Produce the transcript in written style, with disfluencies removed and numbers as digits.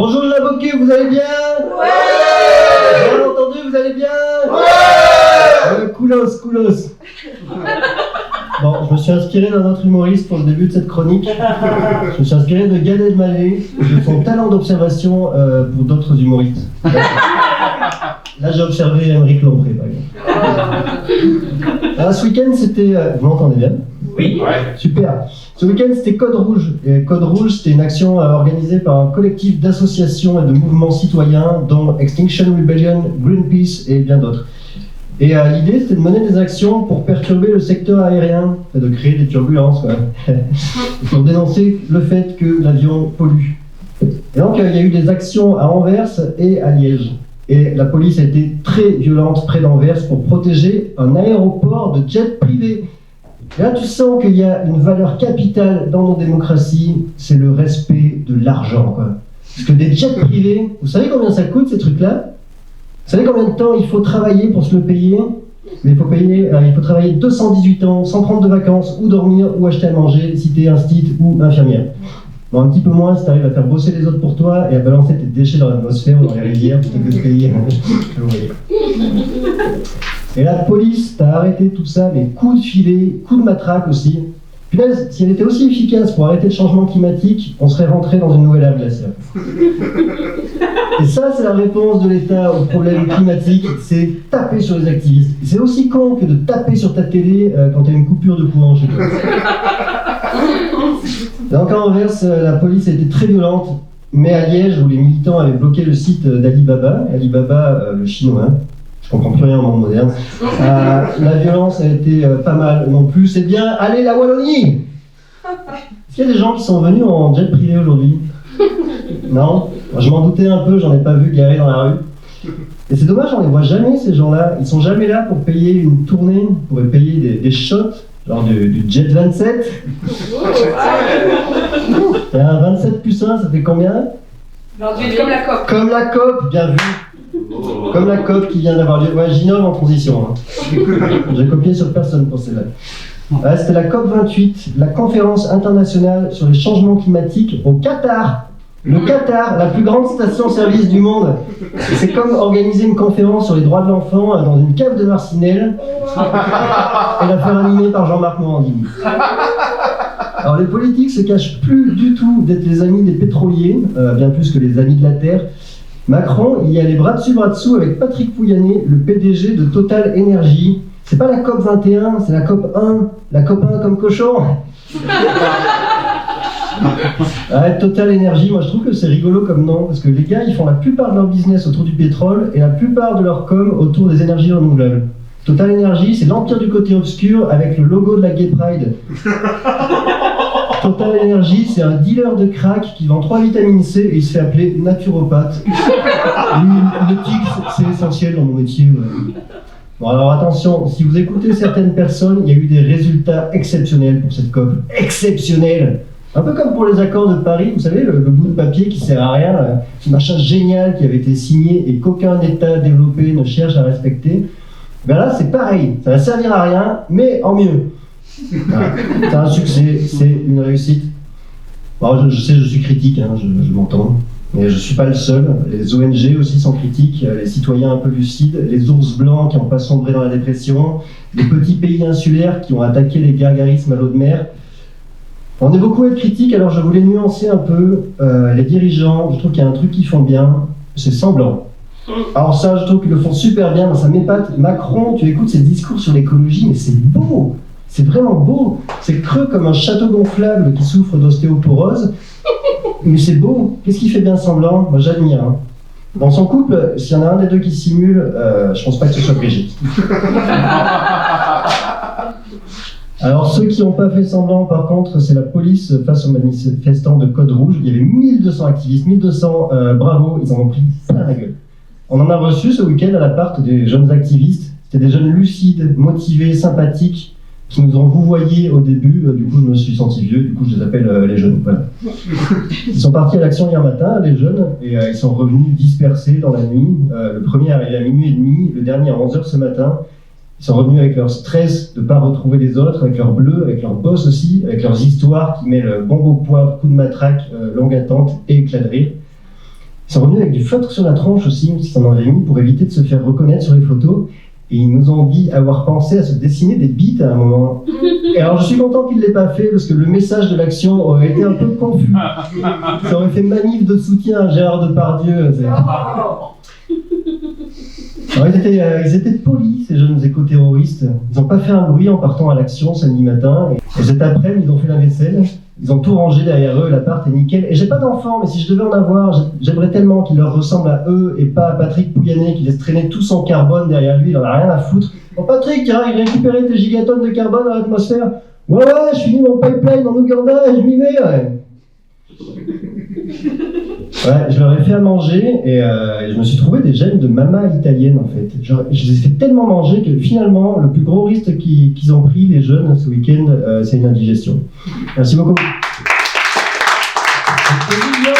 Bonjour la Bocu, vous allez bien? Ouais. Bien entendu, vous allez bien? Ouais. Koulos. Bon, je me suis inspiré d'un autre humoriste pour le début de cette chronique. Je me suis inspiré de Gad Elmaleh, de son talent d'observation pour d'autres humoristes. Là, j'ai observé Émeric Lompré, par exemple. Alors, ce week-end, c'était... vous m'entendez bien? Oui. Ouais. Super. Ce week-end, c'était Code Rouge. Et Code Rouge, c'était une action organisée par un collectif d'associations et de mouvements citoyens, dont Extinction Rebellion, Greenpeace et bien d'autres. Et l'idée, c'était de mener des actions pour perturber le secteur aérien, de créer des turbulences, pour dénoncer le fait que l'avion pollue. Et donc, il y a eu des actions à Anvers et à Liège. Et la police a été très violente près d'Anvers pour protéger un aéroport de jets privés. Et là, tu sens qu'il y a une valeur capitale dans nos démocraties, c'est le respect de l'argent, quoi. Parce que des jets privés, vous savez combien ça coûte, ces trucs-là? Vous savez combien de temps il faut travailler pour se le payer? Mais il faut travailler 218 ans sans prendre de vacances, ou dormir, ou acheter à manger, si t'es instit ou infirmière. Bon, un petit peu moins si t'arrives à faire bosser les autres pour toi et à balancer tes déchets dans l'atmosphère ou dans les rivières plutôt que de payer. Et la police t'a arrêté tout ça, mais coups de filet, coups de matraque aussi. Punaise, si elle était aussi efficace pour arrêter le changement climatique, on serait rentré dans une nouvelle ère glaciaire. Et ça, c'est la réponse de l'État au problème climatique, c'est taper sur les activistes. C'est aussi con que de taper sur ta télé quand t'as une coupure de courant chez toi. Donc à Anvers, la police a été très violente, mais à Liège, où les militants avaient bloqué le site d'Alibaba, le chinois, je comprends plus rien au monde moderne, la violence a été pas mal non plus. C'est bien, allez la Wallonie! Est-ce qu'il y a des gens qui sont venus en jet privé aujourd'hui? Non? Je m'en doutais un peu, j'en ai pas vu garer dans la rue. Et c'est dommage, on les voit jamais ces gens-là. Ils sont jamais là pour payer une tournée, pour payer des shots, genre du Jet 27. Et un 27 plus 1, ça fait combien? Comme la COP. Comme la COP, bien vu. Comme la COP qui vient d'avoir lieu. Ouais, j'innove en transition. J'ai copié sur personne pour celle-là. C'était la COP 28, la conférence internationale sur les changements climatiques au Qatar. Le Qatar, la plus grande station-service du monde. C'est comme organiser une conférence sur les droits de l'enfant dans une cave de Marcinelle et la faire animer par Jean-Marc Morandini. Alors les politiques se cachent plus du tout d'être les amis des pétroliers, bien plus que les amis de la Terre. Macron, il y a les bras dessus, bras dessous avec Patrick Pouyanné, le PDG de Total Energy. C'est pas la COP 21, c'est la COP 1. La COP 1 comme cochon. Total Energy, moi je trouve que c'est rigolo comme nom, parce que les gars ils font la plupart de leur business autour du pétrole et la plupart de leur com autour des énergies renouvelables. Total Energy, c'est l'empire du côté obscur avec le logo de la Gay Pride. Total Energy, c'est un dealer de crack qui vend 3 vitamines C et il se fait appeler naturopathe. L'éthique, c'est essentiel dans mon métier. Ouais. Bon alors attention, si vous écoutez certaines personnes, il y a eu des résultats exceptionnels pour cette COP. Exceptionnels! Un peu comme pour les accords de Paris, vous savez, le bout de papier qui sert à rien, ce machin génial qui avait été signé et qu'aucun État développé ne cherche à respecter. Ben là, c'est pareil, ça va servir à rien, mais en mieux. Voilà. C'est un succès, c'est une réussite. Bon, je sais, je suis critique, hein, je m'entends, mais je ne suis pas le seul. Les ONG aussi sont critiques, les citoyens un peu lucides, les ours blancs qui n'ont pas sombré dans la dépression, les petits pays insulaires qui ont attaqué les gargarismes à l'eau de mer. On est beaucoup à être critique, alors je voulais nuancer un peu les dirigeants. Je trouve qu'il y a un truc qu'ils font bien, c'est semblant. Alors ça, je trouve qu'ils le font super bien, ça m'épate. Macron, tu écoutes ses discours sur l'écologie, mais c'est beau, c'est vraiment beau. C'est creux comme un château gonflable qui souffre d'ostéoporose, mais c'est beau. Qu'est-ce qu'il fait bien semblant? Moi j'admire. Hein. Dans son couple, s'il y en a un des deux qui simule, je pense pas que ce soit Brigitte. Alors ceux qui n'ont pas fait semblant par contre, c'est la police face aux manifestants de Code Rouge. Il y avait 1200 activistes, 1200 bravos, ils en ont pris plein la gueule. On en a reçu ce week-end à l'appart des jeunes activistes. C'était des jeunes lucides, motivés, sympathiques, qui nous ont vouvoyés au début. Du coup je me suis senti vieux, du coup je les appelle les jeunes. Voilà. Ils sont partis à l'action hier matin, les jeunes, et ils sont revenus dispersés dans la nuit. Le premier est arrivé à minuit et demi, le dernier à 11h ce matin. Ils sont revenus avec leur stress de ne pas retrouver les autres, avec leur bleu, avec leur boss aussi, avec leurs histoires qui met le bonbon poivre, coup de matraque, longue attente et éclat de rire. Ils sont revenus avec du feutre sur la tronche aussi, parce qu'ils en avaient mis pour éviter de se faire reconnaître sur les photos. Et ils nous ont dit avoir pensé à se dessiner des bites à un moment. Et alors je suis content qu'ils ne l'aient pas fait, parce que le message de l'action aurait été un peu confus. Ça aurait fait manif de soutien à Gérard Depardieu. Alors, ils étaient polis, ces jeunes éco-terroristes. Ils n'ont pas fait un bruit en partant à l'action samedi matin. Et cet après-midi, ils ont fait la vaisselle. Ils ont tout rangé derrière eux, l'appart est nickel. Et j'ai pas d'enfants, mais si je devais en avoir, j'aimerais tellement qu'il leur ressemble à eux et pas à Patrick Pouyanné qui laisse traîner tout son carbone derrière lui, il en a rien à foutre. Bon Patrick, tiens, il récupérait tes gigatonnes de carbone dans l'atmosphère. Ouais, je finis mon pipeline en Ouganda et je m'y vais, ouais. Ouais, je leur ai fait à manger et je me suis trouvé des gènes de mama italienne en fait. Je les ai fait tellement manger que finalement, le plus gros risque qu'ils ont pris, les jeunes, ce week-end, c'est une indigestion. Merci beaucoup. C'est mignon.